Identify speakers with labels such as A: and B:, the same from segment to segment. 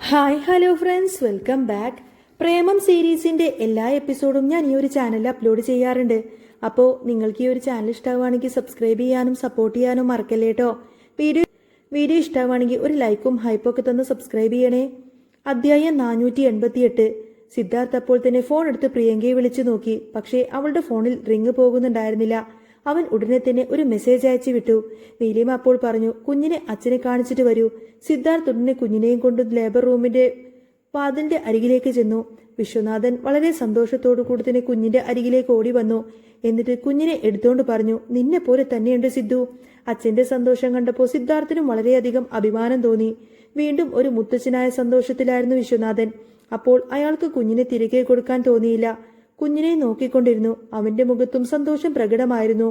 A: Hi hello friends, welcome back. Premam സീരീസിന്റെ എല്ലാ എപ്പിസോഡും ഞാൻ ഈ ഒരു ചാനലിൽ അപ്ലോഡ് ചെയ്യാറുണ്ട്. അപ്പോൾ നിങ്ങൾക്ക് ഈ ഒരു ചാനൽ ഇഷ്ടമാവുകയാണെങ്കിൽ സബ്സ്ക്രൈബ് ചെയ്യാനും സപ്പോർട്ട് ചെയ്യാനും മറക്കല്ലേ കേട്ടോ. വീഡിയോ ഇഷ്ടമാവുകയാണെങ്കിൽ ഒരു ലൈക്കും ഹൈപ്പും ഒക്കെ തന്ന് സബ്സ്ക്രൈബ് ചെയ്യണേ. അധ്യായം 488. സിദ്ധാർത്ഥ് അപ്പോൾ തന്നെ ഫോൺ എടുത്ത് പ്രിയങ്കയെ വിളിച്ചു നോക്കി. പക്ഷേ അവളുടെ ഫോണിൽ റിങ് പോകുന്നുണ്ടായിരുന്നില്ല. അവൻ ഉടനെ തന്നെ ഒരു മെസ്സേജ് അയച്ചു വിട്ടു. നീലിമ അപ്പോൾ പറഞ്ഞു, കുഞ്ഞിനെ അച്ഛനെ കാണിച്ചിട്ട് വരൂ. സിദ്ധാർത്ഥ് ഉടനെ കുഞ്ഞിനെയും കൊണ്ട് ലേബർ റൂമിന്റെ വാതിലിന്റെ അരികിലേക്ക് ചെന്നു. വിശ്വനാഥൻ വളരെ സന്തോഷത്തോടു കൂടി തന്നെ കുഞ്ഞിന്റെ അരികിലേക്ക് ഓടി വന്നു. എന്നിട്ട് കുഞ്ഞിനെ എടുത്തോണ്ട് പറഞ്ഞു, നിന്നെ പോലെ തന്നെയുണ്ട് സിദ്ധു. അച്ഛന്റെ സന്തോഷം കണ്ടപ്പോൾ സിദ്ധാർത്ഥിനും വളരെയധികം അഭിമാനം തോന്നി. വീണ്ടും ഒരു മുത്തച്ഛനായ സന്തോഷത്തിലായിരുന്നു വിശ്വനാഥൻ. അപ്പോൾ അയാൾക്ക് കുഞ്ഞിനെ തിരികെ കൊടുക്കാൻ തോന്നിയില്ല. കുഞ്ഞിനെ നോക്കിക്കൊണ്ടിരുന്നു. അവന്റെ മുഖത്തും സന്തോഷം പ്രകടമായിരുന്നു.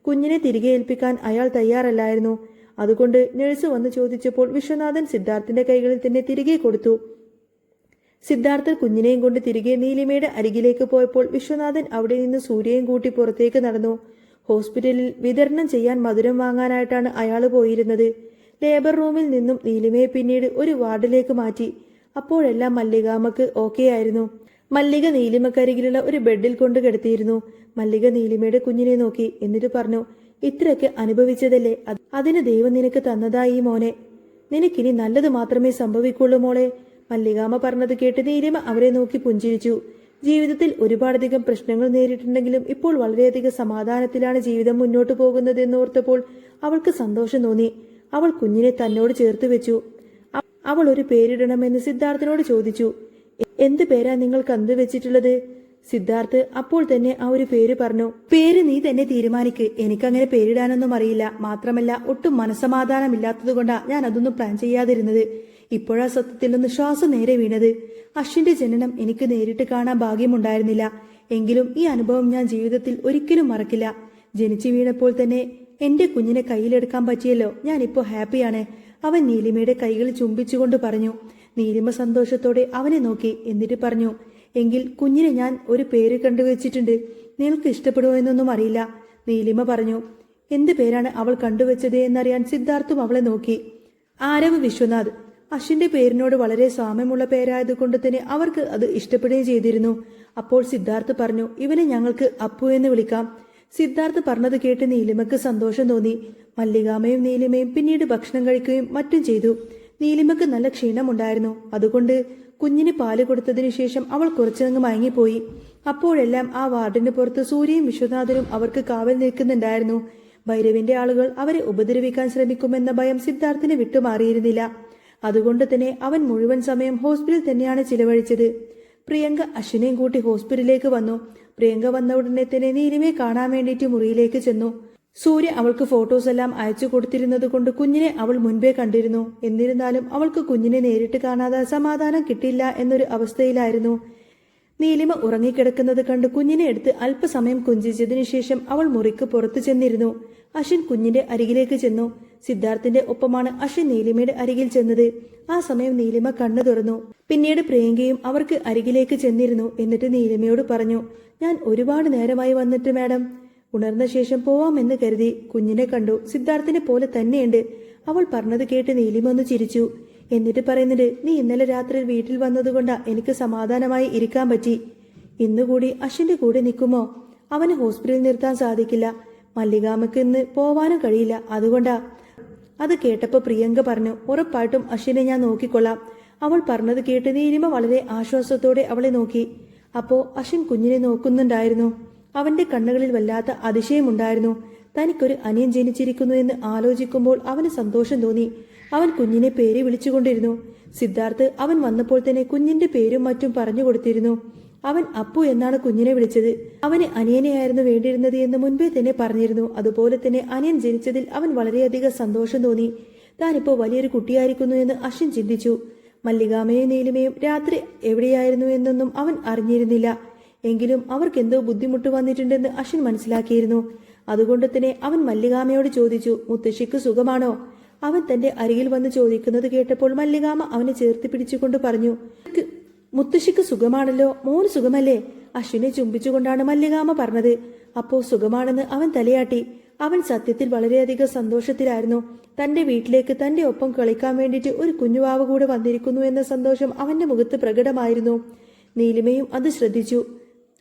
A: കുഞ്ഞിനെ തിരികെ ഏൽപ്പിക്കാൻ അയാൾ തയ്യാറല്ലായിരുന്നു. അതുകൊണ്ട് നഴ്സ് വന്ന് ചോദിച്ചപ്പോൾ വിശ്വനാഥൻ സിദ്ധാർത്ഥിന്റെ കൈകളിൽ തന്നെ തിരികെ കൊടുത്തു. സിദ്ധാർത്ഥ് കുഞ്ഞിനെയും കൊണ്ട് തിരികെ നീലിമയുടെ അരികിലേക്ക് പോയപ്പോൾ വിശ്വനാഥൻ അവിടെ നിന്ന് സൂര്യയും കൂട്ടി പുറത്തേക്ക് നടന്നു. ഹോസ്പിറ്റലിൽ വിതരണം ചെയ്യാൻ മധുരം വാങ്ങാനായിട്ടാണ് അയാൾ പോയിരുന്നത്. ലേബർ റൂമിൽ നിന്നും നീലിമയെ പിന്നീട് ഒരു വാർഡിലേക്ക് മാറ്റി. അപ്പോഴെല്ലാം മല്ലികാമ്മക്ക് ഓക്കെ ആയിരുന്നു. മല്ലിക നീലിമക്കരികിലുള്ള ഒരു ബെഡിൽ കൊണ്ട് കിടത്തിയിരുന്നു. മല്ലിക നീലിമയുടെ കുഞ്ഞിനെ നോക്കി. എന്നിട്ട് പറഞ്ഞു, ഇത്രയൊക്കെ അനുഭവിച്ചതല്ലേ, അതിന് ദൈവം നിനക്ക് തന്നതായി മോനെ. നിനക്കിനി നല്ലത് മാത്രമേ സംഭവിക്കുള്ളൂ മോളെ. മല്ലികാമ്മ പറഞ്ഞത് കേട്ട് നീലിമ അവരെ നോക്കി പുഞ്ചിരിച്ചു. ജീവിതത്തിൽ ഒരുപാടധികം പ്രശ്നങ്ങൾ നേരിട്ടുണ്ടെങ്കിലും ഇപ്പോൾ വളരെയധികം സമാധാനത്തിലാണ് ജീവിതം മുന്നോട്ടു പോകുന്നത് എന്നോർത്തപ്പോൾ അവൾക്ക് സന്തോഷം തോന്നി. അവൾ കുഞ്ഞിനെ തന്നോട് ചേർത്ത് വെച്ചു. അവൾ ഒരു പേരിടണമെന്ന് സിദ്ധാർത്ഥിനോട് ചോദിച്ചു. എന്ത് പേരാ നിങ്ങൾക്ക് അന്ത് വെച്ചിട്ടുള്ളത്? സിദ്ധാർത്ഥ് അപ്പോൾ തന്നെ ആ ഒരു പേര് പറഞ്ഞു. പേര് നീ തന്നെ തീരുമാനിക്ക്. എനിക്കങ്ങനെ പേരിടാനൊന്നും അറിയില്ല. മാത്രമല്ല ഒട്ടും മനസമാധാനമില്ലാത്തതുകൊണ്ടാ ഞാൻ അതൊന്നും പ്ലാൻ ചെയ്യാതിരുന്നത്. ഇപ്പോഴാ സത്യത്തിൽ ഒന്ന് ശ്വാസം നേരെ വീണത്. അശ്വിന്റെ ജനനം എനിക്ക് നേരിട്ട് കാണാൻ ഭാഗ്യമുണ്ടായിരുന്നില്ല. എങ്കിലും ഈ അനുഭവം ഞാൻ ജീവിതത്തിൽ ഒരിക്കലും മറക്കില്ല. ജനിച്ചു വീണപ്പോൾ തന്നെ എന്റെ കുഞ്ഞിനെ കയ്യിലെടുക്കാൻ പറ്റിയല്ലോ. ഞാനിപ്പോ ഹാപ്പിയാണ്. അവൻ നീലിമയുടെ കൈകൾ ചുംബിച്ചുകൊണ്ട് പറഞ്ഞു. നീലിമ സന്തോഷത്തോടെ അവനെ നോക്കി. എന്നിട്ട് പറഞ്ഞു, എങ്കിൽ കുഞ്ഞിനെ ഞാൻ ഒരു പേര് കണ്ടുവച്ചിട്ടുണ്ട്. നിനക്ക് ഇഷ്ടപ്പെടുമോ എന്നൊന്നും അറിയില്ല. നീലിമ പറഞ്ഞു. എന്ത് പേരാണ് അവൾ കണ്ടുവച്ചത് എന്നറിയാൻ സിദ്ധാർത്ഥും അവളെ നോക്കി. ആരവ് വിശ്വനാഥ്. അശ്വിന്റെ പേരിനോട് വളരെ സാമ്യമുള്ള പേരായതുകൊണ്ട് തന്നെ അവർക്ക് അത് ഇഷ്ടപ്പെടുകയും ചെയ്തിരുന്നു. അപ്പോൾ സിദ്ധാർത്ഥ് പറഞ്ഞു, ഇവനെ ഞങ്ങൾക്ക് അപ്പു എന്ന് വിളിക്കാം. സിദ്ധാർത്ഥ് പറഞ്ഞത് കേട്ട് നീലിമക്ക് സന്തോഷം തോന്നി. മല്ലികാമ്മയും നീലിമയും പിന്നീട് ഭക്ഷണം കഴിക്കുകയും മറ്റും ചെയ്തു. നീലിമക്ക് നല്ല ക്ഷീണമുണ്ടായിരുന്നു. അതുകൊണ്ട് കുഞ്ഞിന് പാല് കൊടുത്തതിനു ശേഷം അവൾ കുറച്ചങ്ങ് മയങ്ങിപ്പോയി. അപ്പോഴെല്ലാം ആ വാർഡിന് പുറത്ത് സൂര്യയും വിശ്വനാഥനും അവർക്ക് കാവൽ നിൽക്കുന്നുണ്ടായിരുന്നു. ഭൈരവിന്റെ ആളുകൾ അവരെ ഉപദ്രവിക്കാൻ ശ്രമിക്കുമെന്ന ഭയം സിദ്ധാർത്ഥിനെ വിട്ടുമാറിയിരുന്നില്ല. അതുകൊണ്ട് തന്നെ അവൻ മുഴുവൻ സമയം ഹോസ്പിറ്റലിൽ തന്നെയാണ് ചിലവഴിച്ചത്. പ്രിയങ്ക അശ്വിനെയും കൂട്ടി ഹോസ്പിറ്റലിലേക്ക് വന്നു. പ്രിയങ്ക വന്ന ഉടനെ തന്നെ നീലിമയെ കാണാൻ വേണ്ടിയിട്ട് മുറിയിലേക്ക് ചെന്നു. സൂര്യ അവൾക്ക് ഫോട്ടോസ് എല്ലാം അയച്ചു കൊടുത്തിരുന്നത് കൊണ്ട് കുഞ്ഞിനെ അവൾ മുൻപേ കണ്ടിരുന്നു. എന്നിരുന്നാലും അവൾക്ക് കുഞ്ഞിനെ നേരിട്ട് കാണാതെ സമാധാനം കിട്ടില്ല എന്നൊരു അവസ്ഥയിലായിരുന്നു. നീലിമ ഉറങ്ങിക്കിടക്കുന്നത് കണ്ട് കുഞ്ഞിനെ എടുത്ത് അല്പസമയം കുഞ്ചിച്ചതിനു ശേഷം അവൾ മുറിക്ക് പുറത്തു ചെന്നിരുന്നു. അശ്വിൻ കുഞ്ഞിന്റെ അരികിലേക്ക് ചെന്നു. സിദ്ധാർത്ഥിന്റെ ഒപ്പമാണ് അശ്വിൻ നീലിമയുടെ അരികിൽ ചെന്നത്. ആ സമയം നീലിമ കണ്ണു തുറന്നു. പിന്നീട് പ്രിയങ്കയും അവർക്ക് അരികിലേക്ക് ചെന്നിരുന്നു. എന്നിട്ട് നീലിമയോട് പറഞ്ഞു, ഞാൻ ഒരുപാട് നേരമായി വന്നിട്ട് മാഡം. ഉണർന്ന ശേഷം പോവാമെന്ന് കരുതി. കുഞ്ഞിനെ കണ്ടു. സിദ്ധാർത്ഥിനെ പോലെ തന്നെയുണ്ട്. അവൾ പറഞ്ഞത് കേട്ട് നീലിമ ഒന്ന് ചിരിച്ചു. എന്നിട്ട് പറയുന്നുണ്ട്, നീ ഇന്നലെ രാത്രി വീട്ടിൽ വന്നതുകൊണ്ടാ എനിക്ക് സമാധാനമായി ഇരിക്കാൻ പറ്റി. ഇന്നുകൂടി അശ്വിന്റെ കൂടെ നിൽക്കുമോ? അവന് ഹോസ്പിറ്റലിൽ നിർത്താൻ സാധിക്കില്ല. മല്ലികാമ്മക്ക് ഇന്ന് പോവാനും കഴിയില്ല. അതുകൊണ്ടാ. അത് കേട്ടപ്പോ പ്രിയങ്ക പറഞ്ഞു, ഉറപ്പായിട്ടും അശ്വിനെ ഞാൻ നോക്കിക്കൊള്ളാം. അവൾ പറഞ്ഞത് കേട്ട് നീലിമ വളരെ ആശ്വാസത്തോടെ അവളെ നോക്കി. അപ്പോ അശ്വിൻ കുഞ്ഞിനെ നോക്കുന്നുണ്ടായിരുന്നു. അവന്റെ കണ്ണുകളിൽ വല്ലാത്ത അതിശയമുണ്ടായിരുന്നു. തനിക്കൊരു അനിയൻ ജനിച്ചിരിക്കുന്നു എന്ന് ആലോചിക്കുമ്പോൾ അവന് സന്തോഷം തോന്നി. അവൻ കുഞ്ഞിനെ പേര് വിളിച്ചുകൊണ്ടിരുന്നു. സിദ്ധാർത്ഥ് അവൻ വന്നപ്പോൾ തന്നെ കുഞ്ഞിന്റെ പേരും മറ്റും പറഞ്ഞു കൊടുത്തിരുന്നു. അവൻ അപ്പു എന്നാണ് കുഞ്ഞിനെ വിളിച്ചത്. അവന് അനിയനെയായിരുന്നു വേണ്ടിയിരുന്നത് എന്ന് മുൻപേ തന്നെ പറഞ്ഞിരുന്നു. അതുപോലെ തന്നെ അനിയൻ ജനിച്ചതിൽ അവൻ വളരെയധികം സന്തോഷം തോന്നി. താനിപ്പോ വലിയൊരു കുട്ടിയായിരിക്കുന്നു എന്ന് അശ്വിൻ ചിന്തിച്ചു. മല്ലികാമ്മയും നീലിമയും രാത്രി എവിടെയായിരുന്നു എന്നൊന്നും അവൻ അറിഞ്ഞിരുന്നില്ല. എങ്കിലും അവർക്കെന്തോ ബുദ്ധിമുട്ട് വന്നിട്ടുണ്ടെന്ന് അശ്വിൻ മനസ്സിലാക്കിയിരുന്നു. അതുകൊണ്ട് തന്നെ അവൻ മല്ലികാമ്മയോട് ചോദിച്ചു, മുത്തശ്ശിക്ക് സുഖമാണോ? അവൻ തന്റെ അരികിൽ വന്ന് ചോദിക്കുന്നത് കേട്ടപ്പോൾ മല്ലികാമ്മ അവനെ ചേർത്ത് പിടിച്ചുകൊണ്ട് പറഞ്ഞു, മുത്തശ്ശിക്ക് സുഖമാണല്ലോ, മോന് സുഖമല്ലേ? അശ്വിനെ ചുംബിച്ചുകൊണ്ടാണ് മല്ലികാമ്മ പറഞ്ഞത്. അപ്പോ സുഖമാണെന്ന് അവൻ തലയാട്ടി. അവൻ സത്യത്തിൽ വളരെയധികം സന്തോഷത്തിലായിരുന്നു. തന്റെ വീട്ടിലേക്ക് തന്റെ ഒപ്പം കളിക്കാൻ വേണ്ടിയിട്ട് ഒരു കുഞ്ഞുവാവ് കൂടെ വന്നിരിക്കുന്നു എന്ന സന്തോഷം അവന്റെ മുഖത്ത് പ്രകടമായിരുന്നു. നീലിമയും അത് ശ്രദ്ധിച്ചു.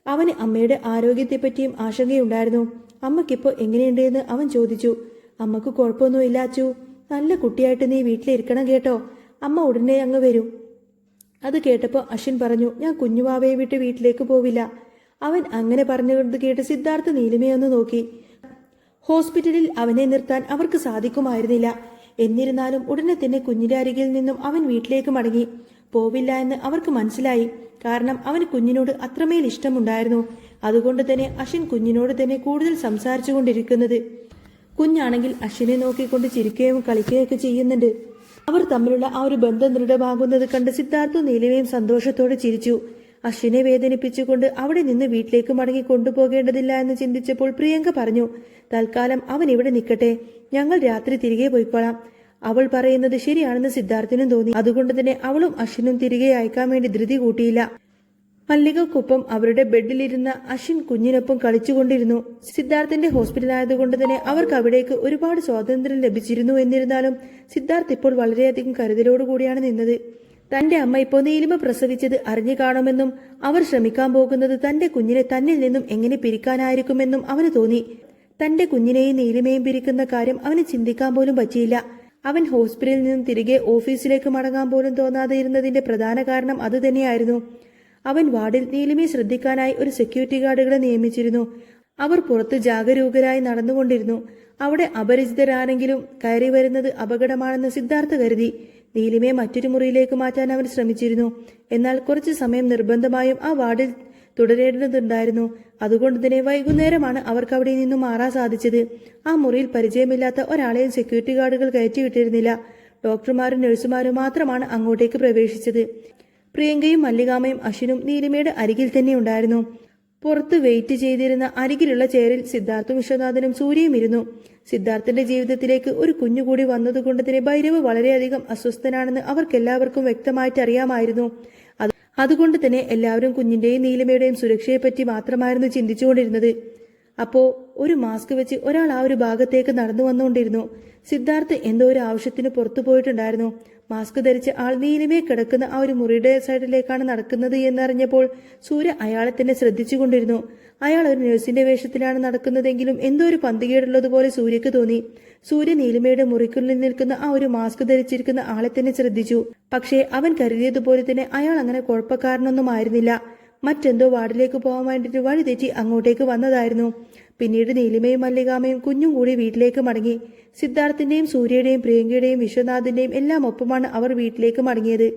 A: അവന് അമ്മയുടെ ആരോഗ്യത്തെപ്പറ്റിയും ആശങ്കയുണ്ടായിരുന്നു. അമ്മയ്ക്കിപ്പോൾ എങ്ങനെയുണ്ട് എന്ന് അവൻ ചോദിച്ചു. അമ്മക്ക് കുഴപ്പമൊന്നുമില്ല അച്ചു. നല്ല കുട്ടിയായിട്ട് നീ വീട്ടിലിരിക്കണം കേട്ടോ. അമ്മ ഉടനെ അങ്ങ് വരും. അത് കേട്ടപ്പോൾ അശ്വിൻ പറഞ്ഞു, ഞാൻ കുഞ്ഞുവാവയെ വിട്ട് വീട്ടിലേക്ക് പോവില്ല. അവൻ അങ്ങനെ പറഞ്ഞത് കേട്ട് സിദ്ധാർത്ഥ നീലിമയൊന്ന് നോക്കി. ഹോസ്പിറ്റലിൽ അവനെ നിർത്താൻ അവർക്ക് സാധിക്കുമായിരുന്നില്ല. എന്നിരുന്നാലും ഉടനെ തന്നെ കുഞ്ഞിന്റെ അരികിൽ നിന്നും അവൻ വീട്ടിലേക്ക് മടങ്ങി. പോവില്ല എന്ന് അവർക്ക് മനസ്സിലായി. കാരണം അവന് കുഞ്ഞിനോട് അത്രമേൽ ഇഷ്ടമുണ്ടായിരുന്നു. അതുകൊണ്ട് തന്നെ അശ്വിൻ കുഞ്ഞിനോട് തന്നെ കൂടുതൽ സംസാരിച്ചു കൊണ്ടിരിക്കുന്നത്. കുഞ്ഞാണെങ്കിൽ അശ്വിനെ നോക്കിക്കൊണ്ട് ചിരിക്കുകയും കളിക്കുകയൊക്കെ ചെയ്യുന്നുണ്ട്. അവർ തമ്മിലുള്ള ആ ഒരു ബന്ധം ദൃഢമാകുന്നത് കണ്ട് സിദ്ധാർത്ഥവും നീലിമയും സന്തോഷത്തോടെ ചിരിച്ചു. അശ്വിനെ വേദനിപ്പിച്ചുകൊണ്ട് അവിടെ നിന്ന് വീട്ടിലേക്ക് മടങ്ങി കൊണ്ടുപോകേണ്ടതില്ല എന്ന് ചിന്തിച്ചപ്പോൾ പ്രിയങ്ക പറഞ്ഞു, തൽക്കാലം അവൻ ഇവിടെ നിൽക്കട്ടെ, ഞങ്ങൾ രാത്രി തിരികെ പോയിക്കോളാം. അവൾ പറയുന്നത് ശരിയാണെന്ന് സിദ്ധാർത്ഥിനും തോന്നി. അതുകൊണ്ട് തന്നെ അവളും അശ്വിനും തിരികെ അയക്കാൻ വേണ്ടി ധൃതി കൂട്ടിയില്ല. മല്ലികക്കൊപ്പം അവരുടെ ബെഡിലിരുന്ന അശ്വിൻ കുഞ്ഞിനൊപ്പം കളിച്ചുകൊണ്ടിരുന്നു. സിദ്ധാർത്ഥിന്റെ ഹോസ്പിറ്റലായതുകൊണ്ട് തന്നെ അവർക്ക് അവിടേക്ക് ഒരുപാട് സ്വാതന്ത്ര്യം ലഭിച്ചിരുന്നു. എന്നിരുന്നാലും സിദ്ധാർത്ഥ് ഇപ്പോൾ വളരെയധികം കരുതലോടുകൂടിയാണ് നിന്നത്. തന്റെ അമ്മ ഇപ്പോൾ നീലിമ പ്രസവിച്ചത് അറിഞ്ഞു കാണുമെന്നും അവർ ശ്രമിക്കാൻ പോകുന്നത് തന്റെ കുഞ്ഞിനെ തന്നിൽ നിന്നും എങ്ങനെ പിരിക്കാനായിരിക്കുമെന്നും അവന് തോന്നി. തന്റെ കുഞ്ഞിനെയും നീലിമയും പിരിക്കുന്ന കാര്യം അവന് ചിന്തിക്കാൻ പോലും പറ്റിയില്ല. അവൻ ഹോസ്പിറ്റലിൽ നിന്നും തിരികെ ഓഫീസിലേക്ക് മടങ്ങാൻ പോലും തോന്നാതെ ഇരുന്നതിന്റെ പ്രധാന കാരണം അതുതന്നെയായിരുന്നു. അവൻ വാർഡിൽ നീലിമയെ ശ്രദ്ധിക്കാനായി ഒരു സെക്യൂരിറ്റി ഗാർഡുകളെ നിയമിച്ചിരുന്നു. അവർ പുറത്ത് ജാഗരൂകരായി നടന്നുകൊണ്ടിരുന്നു. അവിടെ അപരിചിതരാരെങ്കിലും കയറി വരുന്നത് അപകടമാണെന്ന് സിദ്ധാർത്ഥ കരുതി. നീലിമയെ മറ്റൊരു മുറിയിലേക്ക് മാറ്റാൻ അവൻ ശ്രമിച്ചിരുന്നു. എന്നാൽ കുറച്ചു സമയം നിർബന്ധമായും ആ വാർഡിൽ തുടരേണ്ടതുണ്ടായിരുന്നു. അതുകൊണ്ട് തന്നെ വൈകുന്നേരമാണ് അവർക്ക് അവിടെ നിന്നും മാറാൻ സാധിച്ചത്. ആ മുറിയിൽ പരിചയമില്ലാത്ത ഒരാളെയും സെക്യൂരിറ്റി ഗാർഡുകൾ കയറ്റിവിട്ടിരുന്നില്ല. ഡോക്ടർമാരും നഴ്സുമാരും മാത്രമാണ് അങ്ങോട്ടേക്ക് പ്രവേശിച്ചത്. പ്രിയങ്കയും മല്ലികാമയും അശ്വിനും നീലിമയുടെ അരികിൽ തന്നെ ഉണ്ടായിരുന്നു. പുറത്ത് വെയിറ്റ് ചെയ്തിരുന്ന അരികിലുള്ള ചെയറിൽ സിദ്ധാർത്ഥും വിശ്വനാഥനും സൂര്യയും ഇരുന്നു. സിദ്ധാർത്ഥന്റെ ജീവിതത്തിലേക്ക് ഒരു കുഞ്ഞുകൂടി വന്നതുകൊണ്ട് തന്നെ ഭൈരവ് വളരെയധികം അസ്വസ്ഥനാണെന്ന് അവർക്കെല്ലാവർക്കും വ്യക്തമായിട്ട് അറിയാമായിരുന്നു. അതുകൊണ്ട് തന്നെ എല്ലാവരും കുഞ്ഞിന്റെയും നീലിമയുടെയും സുരക്ഷയെപ്പറ്റി മാത്രമായിരുന്നു ചിന്തിച്ചുകൊണ്ടിരുന്നത്. അപ്പോ ഒരു മാസ്ക് വെച്ച് ഒരാൾ ആ ഒരു ഭാഗത്തേക്ക് നടന്നു വന്നുകൊണ്ടിരുന്നു. സിദ്ധാർത്ഥ് എന്തോ ഒരു ആവശ്യത്തിന് പുറത്തു പോയിട്ടുണ്ടായിരുന്നു. മാസ്ക് ധരിച്ച ആൾ നീലിമയെ കിടക്കുന്ന ആ ഒരു മുറിയുടെ സൈഡിലേക്കാണ് നടക്കുന്നത് എന്നറിഞ്ഞപ്പോൾ സൂര്യ അയാളെ തന്നെ ശ്രദ്ധിച്ചുകൊണ്ടിരുന്നു. അയാൾ ഒരു നഴ്സിന്റെ വേഷത്തിലാണ് നടക്കുന്നതെങ്കിലും എന്തോ ഒരു പന്തികേടുള്ളതുപോലെ സൂര്യക്ക് തോന്നി. സൂര്യ നീലിമയുടെ മുറിക്കുള്ളിൽ നിൽക്കുന്ന ആ ഒരു മാസ്ക് ധരിച്ചിരിക്കുന്ന ആളെ തന്നെ ശ്രദ്ധിച്ചു. പക്ഷേ അവൻ കരുതിയതുപോലെ തന്നെ അയാൾ അങ്ങനെ കുഴപ്പക്കാരനൊന്നും ആയിരുന്നില്ല. മറ്റെന്തോ വാർഡിലേക്ക് പോകാൻ വേണ്ടിയിട്ട് വഴി തെറ്റി അങ്ങോട്ടേക്ക് വന്നതായിരുന്നു. പിന്നീട് നീലിമയും മല്ലികാമയും കുഞ്ഞും കൂടി വീട്ടിലേക്ക് മടങ്ങി. സിദ്ധാർത്ഥിന്റെയും സൂര്യയുടെയും പ്രിയങ്കയുടെയും വിശ്വനാഥിന്റെയും എല്ലാം ഒപ്പമാണ് അവർ വീട്ടിലേക്ക് മടങ്ങിയത്.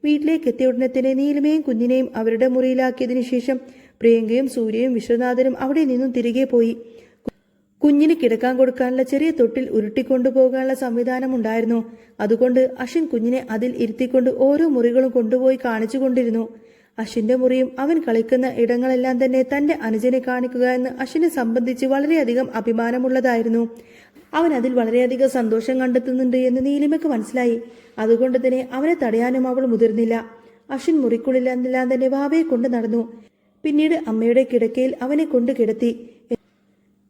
A: വീട്ടിലേക്ക് എത്തിയ ഉടനെ തന്നെ നീലിമയും കുഞ്ഞിനെയും അവരുടെ മുറിയിലാക്കിയതിനു ശേഷം പ്രിയങ്കയും സൂര്യയും വിശ്വനാഥനും അവിടെ നിന്നും തിരികെ പോയി. കുഞ്ഞിന് കിടക്കാൻ കൊടുക്കാനുള്ള ചെറിയ തൊട്ടിൽ ഉരുട്ടിക്കൊണ്ടുപോകാനുള്ള സംവിധാനം ഉണ്ടായിരുന്നു. അതുകൊണ്ട് അശ്വിൻ കുഞ്ഞിനെ അതിൽ ഇരുത്തിക്കൊണ്ട് ഓരോ മുറികളും കൊണ്ടുപോയി കാണിച്ചുകൊണ്ടിരുന്നു. അശ്വിന്റെ മുറിയും അവൻ കളിക്കുന്ന ഇടങ്ങളെല്ലാം തന്നെ തന്റെ അനുജനെ കാണിക്കുക എന്ന് അശ്വിനെ സംബന്ധിച്ച് വളരെയധികം അഭിമാനമുള്ളതായിരുന്നു. അവൻ അതിൽ വളരെയധികം സന്തോഷം കണ്ടെത്തുന്നുണ്ട് എന്ന് നീലിമയ്ക്ക് മനസ്സിലായി. അതുകൊണ്ട് തന്നെ അവനെ തടയാനും അവൾ മുതിർന്നില്ല. അശ്വിൻ മുറിക്കുള്ളിലെല്ലാം തന്നെ വാവയെ കൊണ്ട് നടന്നു. പിന്നീട് അമ്മയുടെ കിടക്കയിൽ അവനെ കൊണ്ട് കിടത്തി.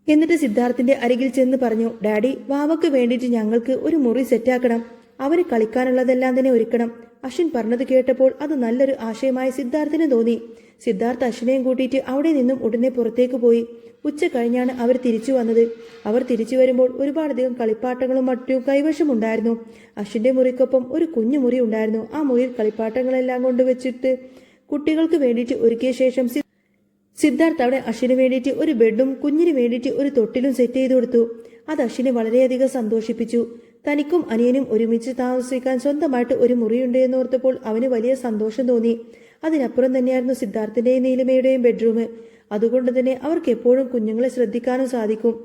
A: എന്നിട്ട് സിദ്ധാർത്ഥിന്റെ അരികിൽ ചെന്ന് പറഞ്ഞു, ഡാഡി, വാവക്ക് വേണ്ടിയിട്ട് ഞങ്ങൾക്ക് ഒരു മുറി സെറ്റാക്കണം. അവന് കളിക്കാനുള്ളതെല്ലാം തന്നെ ഒരുക്കണം. അശ്വിൻ പറഞ്ഞത് കേട്ടപ്പോൾ അത് നല്ലൊരു ആശയമായി സിദ്ധാർത്ഥിന് തോന്നി. സിദ്ധാർത്ഥ് അശ്വിനെയും കൂട്ടിയിട്ട് അവിടെ നിന്നും ഉടനെ പുറത്തേക്ക് പോയി. ഉച്ച കഴിഞ്ഞാണ് അവർ തിരിച്ചു വന്നത്. അവർ തിരിച്ചു വരുമ്പോൾ ഒരുപാടധികം കളിപ്പാട്ടങ്ങളും മറ്റും കൈവശമുണ്ടായിരുന്നു. അശ്വിന്റെ മുറിക്കൊപ്പം ഒരു കുഞ്ഞു മുറി ഉണ്ടായിരുന്നു. ആ മുറിയിൽ കളിപ്പാട്ടങ്ങളെല്ലാം കൊണ്ടുവച്ചിട്ട് കുട്ടികൾക്ക് വേണ്ടിയിട്ട് ഒരുക്കിയ ശേഷം സിദ്ധാർത്ഥ് അവിടെ അശ്വിന് വേണ്ടിയിട്ട് ഒരു ബെഡും കുഞ്ഞിന് വേണ്ടിയിട്ട് ഒരു തൊട്ടിലും സെറ്റ് ചെയ്തു കൊടുത്തു. അത് അശ്വിനെ വളരെയധികം സന്തോഷിപ്പിച്ചു. തനിക്കും അനിയനും ഒരുമിച്ച് താമസിക്കാൻ സ്വന്തമായിട്ട് ഒരു മുറിയുണ്ട് എന്നോർത്തപ്പോൾ അവന് വലിയ സന്തോഷം തോന്നി. അതിനപ്പുറം തന്നെയായിരുന്നു സിദ്ധാർത്ഥിന്റെയും നീലിമയുടെയും ബെഡ്റൂം. അതുകൊണ്ട് തന്നെ അവർക്ക് എപ്പോഴും കുഞ്ഞുങ്ങളെ ശ്രദ്ധിക്കാനും സാധിക്കും.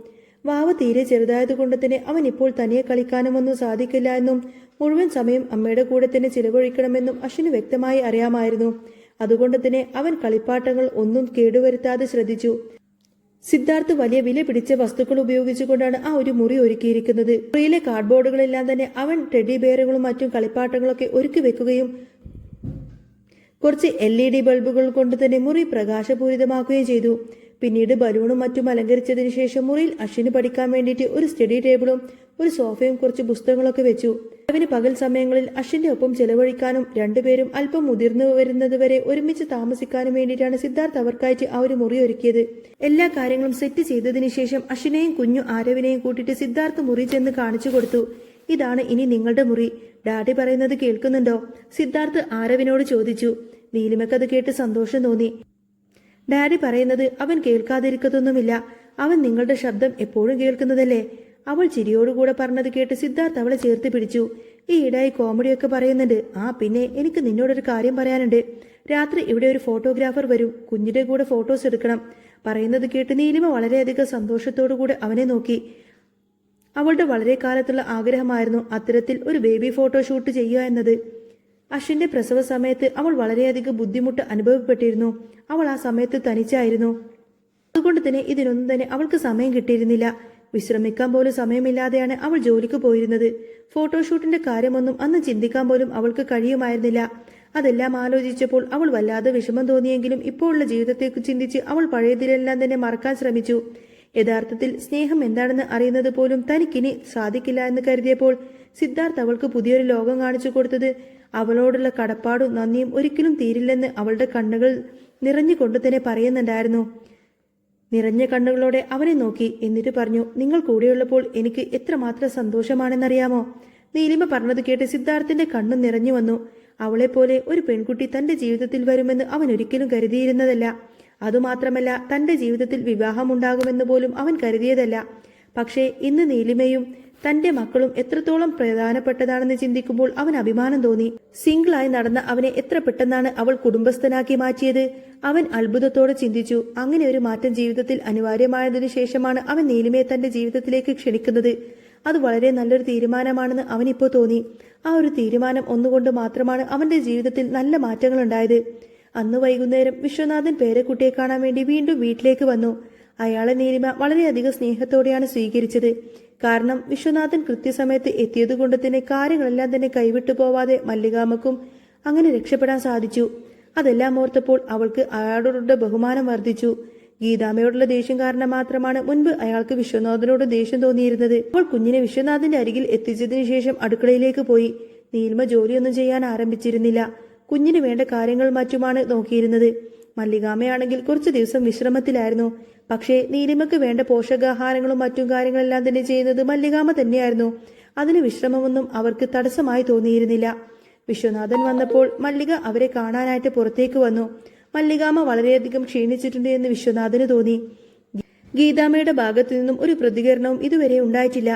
A: വാവ തീരെ ചെറുതായതുകൊണ്ട് തന്നെ അവൻ ഇപ്പോൾ തനിയെ കളിക്കാനും ഒന്നും സാധിക്കില്ല എന്നും മുഴുവൻ സമയം അമ്മയുടെ കൂടെ തന്നെ ചിലവഴിക്കണമെന്നും അശ്വിന് വ്യക്തമായി അറിയാമായിരുന്നു. അതുകൊണ്ട് തന്നെ അവൻ കളിപ്പാട്ടങ്ങൾ ഒന്നും കേടുവരുത്താതെ ശ്രദ്ധിച്ചു. സിദ്ധാർത്ഥ് വലിയ വില പിടിച്ച വസ്തുക്കൾ ഉപയോഗിച്ചുകൊണ്ടാണ് ആ ഒരു മുറി ഒരുക്കിയിരിക്കുന്നത്. മുറിയിലെ കാർഡ്ബോർഡുകളെല്ലാം തന്നെ അവൻ ടെഡി ബെയറുകളും മറ്റും കളിപ്പാട്ടങ്ങളൊക്കെ ഒരുക്കി വെക്കുകയും കുറച്ച് LED ബൾബുകൾ കൊണ്ട് തന്നെ മുറി പ്രകാശപൂരിതമാക്കുകയും ചെയ്തു. പിന്നീട് ബലൂണും മറ്റും അലങ്കരിച്ചതിന് ശേഷം മുറിയിൽ അശ്വിന് പഠിക്കാൻ വേണ്ടിയിട്ട് ഒരു സ്റ്റഡി ടേബിളും ഒരു സോഫയും കുറച്ച് പുസ്തകങ്ങളൊക്കെ വെച്ചു. അവന് പകൽ സമയങ്ങളിൽ അശ്വിന്റെ ഒപ്പം ചെലവഴിക്കാനും രണ്ടുപേരും അല്പം മുതിർന്നു വരുന്നത് വരെ ഒരുമിച്ച് താമസിക്കാനും വേണ്ടിയിട്ടാണ് സിദ്ധാർത്ഥ് അവർക്കായിട്ട് ആ ഒരു മുറി ഒരുക്കിയത്. എല്ലാ കാര്യങ്ങളും സെറ്റ് ചെയ്തതിനു ശേഷം അശ്വിനെയും കുഞ്ഞു ആരവിനെയും കൂട്ടിയിട്ട് സിദ്ധാർത്ഥ് മുറി ചെന്ന് കാണിച്ചു കൊടുത്തു. ഇതാണ് ഇനി നിങ്ങളുടെ മുറി. ഡാഡി പറയുന്നത് കേൾക്കുന്നുണ്ടോ? സിദ്ധാർത്ഥ് ആരവിനോട് ചോദിച്ചു. നീലിമയ്ക്കത് കേട്ട് സന്തോഷം തോന്നി. ഡാഡി പറയുന്നത് അവൻ കേൾക്കാതിരിക്കത്തൊന്നുമില്ല. അവൻ നിങ്ങളുടെ ശബ്ദം എപ്പോഴും കേൾക്കുന്നതല്ലേ? അവൾ ചിരിയോടുകൂടെ പറഞ്ഞത് കേട്ട് സിദ്ധാർത്ഥ് അവളെ ചേർത്ത് പിടിച്ചു. ഈ ഇടായി കോമഡിയൊക്കെ പറയുന്നുണ്ട്. പിന്നെ എനിക്ക് നിന്നോടൊരു കാര്യം പറയാനുണ്ട്. രാത്രി ഇവിടെ ഒരു ഫോട്ടോഗ്രാഫർ വരും. കുഞ്ഞിന്റെ കൂടെ ഫോട്ടോസ് എടുക്കണം. പറയുന്നത് കേട്ട് നീലിമ വളരെയധികം സന്തോഷത്തോടുകൂടെ അവനെ നോക്കി. അവളുടെ വളരെ കാലത്തുള്ള ആഗ്രഹമായിരുന്നു അത്തരത്തിൽ ഒരു ബേബി ഫോട്ടോഷൂട്ട് ചെയ്യുക എന്നത്. അശ്വിന്റെ പ്രസവ സമയത്ത് അവൾ വളരെയധികം ബുദ്ധിമുട്ട് അനുഭവപ്പെട്ടിരുന്നു. അവൾ ആ സമയത്ത് തനിച്ചായിരുന്നു. അതുകൊണ്ട് തന്നെ ഇതിനൊന്നും തന്നെ അവൾക്ക് സമയം കിട്ടിയിരുന്നില്ല. വിശ്രമിക്കാൻ പോലും സമയമില്ലാതെയാണ് അവൾ ജോലിക്ക് പോയിരുന്നത്. ഫോട്ടോഷൂട്ടിന്റെ കാര്യമൊന്നും അന്ന് ചിന്തിക്കാൻ പോലും അവൾക്ക് കഴിയുമായിരുന്നില്ല. അതെല്ലാം ആലോചിച്ചപ്പോൾ അവൾ വല്ലാതെ വിഷമം തോന്നിയെങ്കിലും ഇപ്പോൾ ഉള്ള ജീവിതത്തേക്ക് ചിന്തിച്ച് അവൾ പഴയതിലെല്ലാം തന്നെ മറക്കാൻ ശ്രമിച്ചു. യഥാർത്ഥത്തിൽ സ്നേഹം എന്താണെന്ന് അറിയുന്നത് പോലും തനിക്കിനി സാധിക്കില്ല എന്ന് കരുതിയപ്പോൾ സിദ്ധാർത്ഥ് അവൾക്ക് പുതിയൊരു ലോകം കാണിച്ചു കൊടുത്തത് അവളോടുള്ള കടപ്പാടും നന്ദിയും ഒരിക്കലും തീരില്ലെന്ന് അവളുടെ കണ്ണുകൾ നിറഞ്ഞുകൊണ്ട് തന്നെ പറയുന്നുണ്ടായിരുന്നു. നിറഞ്ഞ കണ്ണുകളോടെ അവനെ നോക്കി. എന്നിട്ട് പറഞ്ഞു, നിങ്ങൾ കൂടെയുള്ളപ്പോൾ എനിക്ക് എത്രമാത്രം സന്തോഷമാണെന്നറിയാമോ? നീലിമ പറഞ്ഞത് കേട്ട് സിദ്ധാർത്ഥിന്റെ കണ്ണു നിറഞ്ഞു വന്നു. അവളെപ്പോലെ ഒരു പെൺകുട്ടി തന്റെ ജീവിതത്തിൽ വരുമെന്ന് അവൻ ഒരിക്കലും കരുതിയിരുന്നതല്ല. അതുമാത്രമല്ല, തന്റെ ജീവിതത്തിൽ വിവാഹമുണ്ടാകുമെന്ന് പോലും അവൻ കരുതിയതല്ല. പക്ഷേ ഇന്ന് നീലിമയും തന്റെ മക്കളും എത്രത്തോളം പ്രധാനപ്പെട്ടതാണെന്ന് ചിന്തിക്കുമ്പോൾ അവൻ അഭിമാനം തോന്നി. സിംഗിളായി നടന്ന അവനെ എത്ര പെട്ടെന്നാണ് അവൾ കുടുംബസ്ഥനാക്കി മാറ്റിയത്. അവൻ അത്ഭുതത്തോടെ ചിന്തിച്ചു. അങ്ങനെ ഒരു മാറ്റം ജീവിതത്തിൽ അനിവാര്യമായതിനു ശേഷമാണ് അവൻ നീലിമയെ തന്റെ ജീവിതത്തിലേക്ക് ക്ഷണിക്കുന്നത്. അത് വളരെ നല്ലൊരു തീരുമാനമാണെന്ന് അവനിപ്പോ തോന്നി. ആ ഒരു തീരുമാനം ഒന്നുകൊണ്ട് മാത്രമാണ് അവന്റെ ജീവിതത്തിൽ നല്ല മാറ്റങ്ങൾ ഉണ്ടായത്. അന്ന് വൈകുന്നേരം വിശ്വനാഥൻ പേരക്കുട്ടിയെ കാണാൻ വേണ്ടി വീണ്ടും വീട്ടിലേക്ക് വന്നു. അയാളെ നീലിമ വളരെയധികം സ്നേഹത്തോടെയാണ് സ്വീകരിച്ചത്. കാരണം വിശ്വനാഥൻ കൃത്യസമയത്ത് എത്തിയതുകൊണ്ട് തന്നെ കാര്യങ്ങളെല്ലാം തന്നെ കൈവിട്ടു പോവാതെ മല്ലികാമ്മക്കും അങ്ങനെ രക്ഷപ്പെടാൻ സാധിച്ചു. അതെല്ലാം ഓർത്തപ്പോൾ അവൾക്ക് അയാളോടുള്ള ബഹുമാനം വർദ്ധിച്ചു. ഗീതാമ്മയോടുള്ള ദേഷ്യം കാരണം മാത്രമാണ് മുൻപ് അയാൾക്ക് വിശ്വനാഥനോട് ദേഷ്യം തോന്നിയിരുന്നത്. അവൾ കുഞ്ഞിനെ വിശ്വനാഥന്റെ അരികിൽ എത്തിച്ചതിനു ശേഷം അടുക്കളയിലേക്ക് പോയി. നീലിമ ജോലിയൊന്നും ചെയ്യാൻ ആരംഭിച്ചിരുന്നില്ല. കുഞ്ഞിന് വേണ്ട കാര്യങ്ങൾ മറ്റുമാണ് നോക്കിയിരുന്നത്. മല്ലികാമ്മയാണെങ്കിൽ കുറച്ചു ദിവസം വിശ്രമത്തിലായിരുന്നു. പക്ഷേ നീലിമയ്ക്ക് വേണ്ട പോഷകാഹാരങ്ങളും മറ്റും കാര്യങ്ങളെല്ലാം തന്നെ ചെയ്യുന്നത് മല്ലികാമ്മ തന്നെയായിരുന്നു. അതിന് വിശ്രമമൊന്നും അവർക്ക് തടസ്സമായി തോന്നിയിരുന്നില്ല. വിശ്വനാഥൻ വന്നപ്പോൾ മല്ലിക അവരെ കാണാനായിട്ട് പുറത്തേക്ക് വന്നു. മല്ലികാമ്മ വളരെയധികം ക്ഷീണിച്ചിട്ടുണ്ട് എന്ന് വിശ്വനാഥന് തോന്നി. ഗീതാമ്മയുടെ ഭാഗത്തു നിന്നും ഒരു പ്രതികരണവും ഇതുവരെ ഉണ്ടായിട്ടില്ല.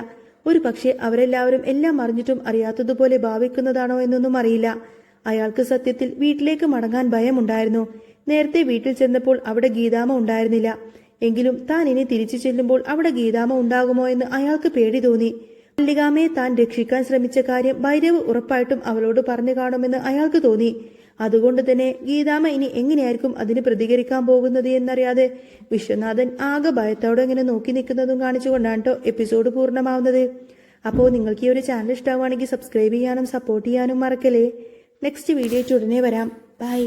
A: ഒരു പക്ഷേ അവരെല്ലാവരും എല്ലാം അറിഞ്ഞിട്ടും അറിയാത്തതുപോലെ ഭാവിക്കുന്നതാണോ എന്നൊന്നും അറിയില്ല. അയാൾക്ക് സത്യത്തിൽ വീട്ടിലേക്ക് മടങ്ങാൻ ഭയമുണ്ടായിരുന്നു. നേരത്തെ വീട്ടിൽ ചെന്നപ്പോൾ അവിടെ ഗീതാമ്മ ഉണ്ടായിരുന്നില്ല. എങ്കിലും താൻ ഇനി തിരിച്ചു ചെല്ലുമ്പോൾ അവിടെ ഗീതാമ്മ ഉണ്ടാകുമോ എന്ന് അയാൾക്ക് പേടി തോന്നി. മല്ലികാമ്മയെ താൻ രക്ഷിക്കാൻ ശ്രമിച്ച കാര്യം ഭൈരവ് ഉറപ്പായിട്ടും അവളോട് പറഞ്ഞു കാണുമെന്ന് അയാൾക്ക് തോന്നി. അതുകൊണ്ട് തന്നെ ഗീതാമ്മ ഇനി എങ്ങനെയായിരിക്കും അതിന് പ്രതികരിക്കാൻ പോകുന്നത് എന്നറിയാതെ വിശ്വനാഥൻ ആകെ ഭയത്തോടെ ഇങ്ങനെ നോക്കി നിൽക്കുന്നതും കാണിച്ചുകൊണ്ടാണ് കേട്ടോ എപ്പിസോഡ് പൂർണ്ണമാവുന്നത്. അപ്പോൾ നിങ്ങൾക്ക് ഈ ഒരു ചാനൽ ഇഷ്ടമാവുകയാണെങ്കിൽ സബ്സ്ക്രൈബ് ചെയ്യാനും സപ്പോർട്ട് ചെയ്യാനും മറക്കല്ലേ. നെക്സ്റ്റ് വീഡിയോ ഉടനെ വരാം. ബൈ.